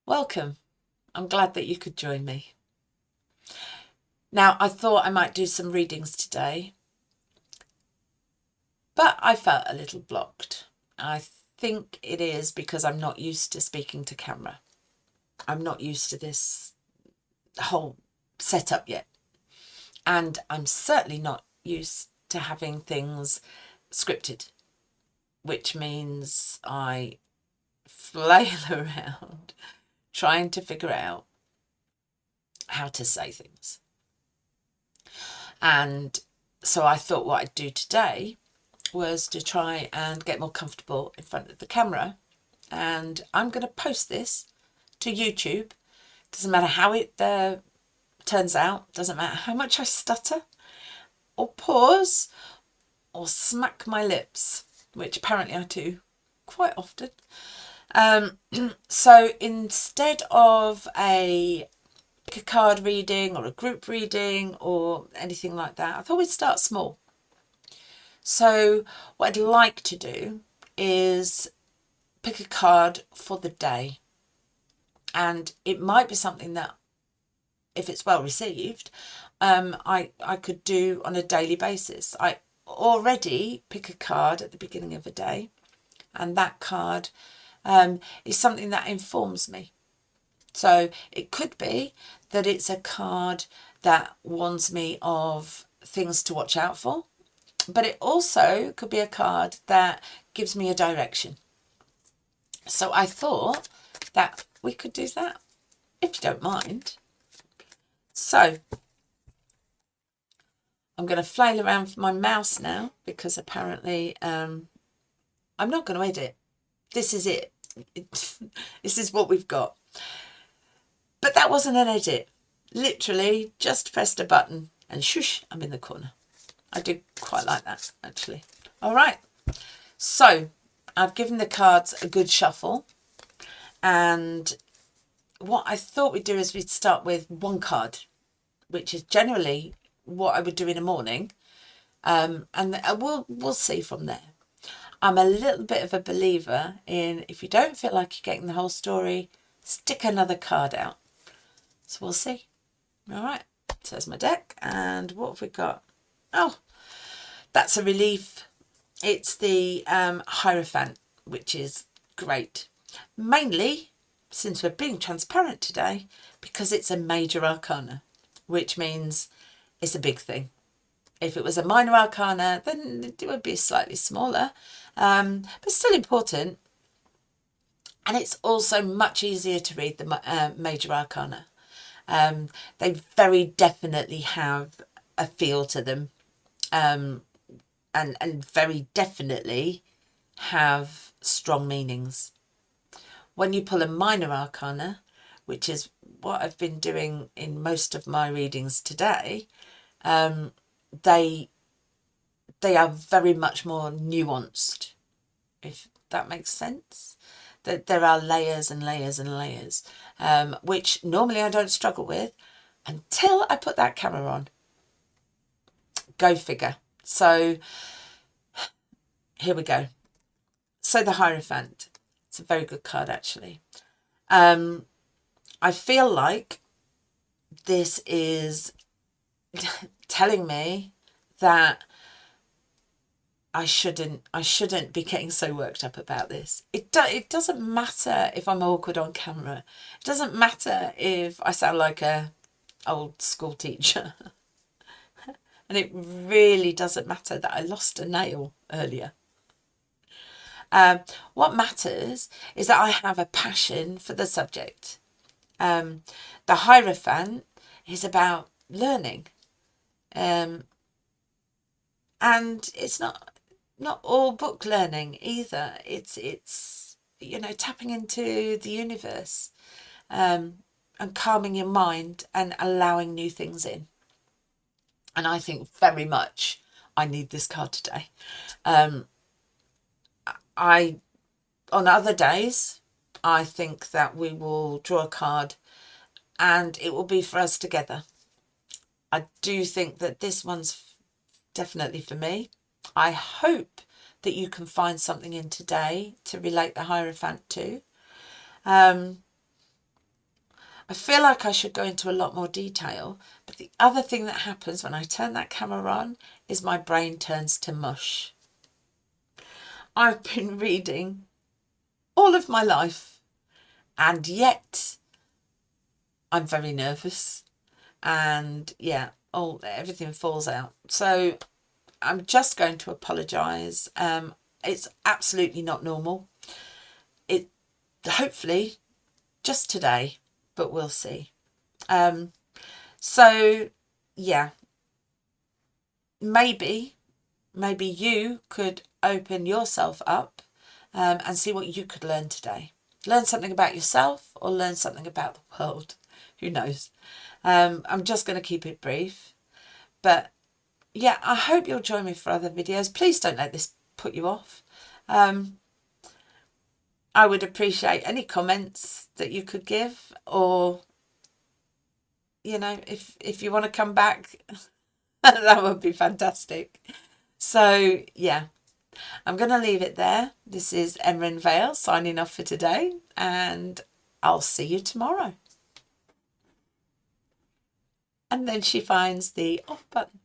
Welcome. I'm glad that you could join me. Now, I thought I might do some readings today, but I felt a little blocked. I think it is because I'm not used to speaking to camera. I'm not used to this whole setup yet. And I'm certainly not used to having things scripted, which means I flail around trying to figure out how to say things. And so I thought what I'd do today was to try and get more comfortable in front of the camera. And I'm going to post this to YouTube. Doesn't matter how it turns out. Doesn't matter how much I stutter or pause or smack my lips, which apparently I do quite often. So instead of a card reading or a group reading or anything like that, I thought we'd start small. So what I'd like to do is pick a card for the day. And it might be something that, if it's well received, I could do on a daily basis. I already pick a card at the beginning of a day, and that card is something that informs me. So it could be that it's a card that warns me of things to watch out for, but it also could be a card that gives me a direction. So I thought that we could do that, if you don't mind. So I'm going to flail around with my mouse now because apparently I'm not going to edit. This is it. This is what we've got. But that wasn't an edit. Literally just pressed a button and shush, I'm in the corner. I do quite like that, actually. All right. So I've given the cards a good shuffle. And what I thought we'd do is we'd start with one card, which is generally what I would do in the morning. And we'll see from there. I'm a little bit of a believer in, if you don't feel like you're getting the whole story, stick another card out. So we'll see. All right. So there's my deck. And what have we got? Oh, that's a relief. It's the Hierophant, which is great. Mainly, since we're being transparent today, because it's a major arcana, which means it's a big thing. If it was a minor arcana, then it would be slightly smaller, but still important. And it's also much easier to read the major arcana. They very definitely have a feel to them, and very definitely have strong meanings. When you pull a minor arcana, which is what I've been doing in most of my readings today, they are very much more nuanced, if that makes sense. That there are layers and layers and layers, which normally I don't struggle with until I put that camera on. Go figure. So here we go. So the Hierophant, it's a very good card, actually. I feel like this is telling me that I shouldn't be getting so worked up about this. It doesn't matter if I'm awkward on camera. It doesn't matter if I sound like a old school teacher. And it really doesn't matter that I lost a nail earlier. What matters is that I have a passion for the subject. The Hierophant is about learning. And it's not all book learning either. It's tapping into the universe, and calming your mind and allowing new things in. And I think very much I need this card today. On other days, I think that we will draw a card and it will be for us together. I do think that this one's definitely for me. I hope that you can find something in today to relate the Hierophant to. I feel like I should go into a lot more detail, but the other thing that happens when I turn that camera on is my brain turns to mush. I've been reading all of my life, and yet I'm very nervous, and yeah, everything falls out. So I'm just going to apologise. It's absolutely not normal. It hopefully just today, but we'll see. So yeah, maybe you could open yourself up and see what you could learn today. Learn something about yourself or learn something about the world. Who knows? I'm just going to keep it brief. But yeah, I hope you'll join me for other videos. Please don't let this put you off. I would appreciate any comments that you could give, or, you know, if you want to come back, that would be fantastic. So yeah, I'm going to leave it there. This is Emryn Vale signing off for today, and I'll see you tomorrow. And then she finds the off button.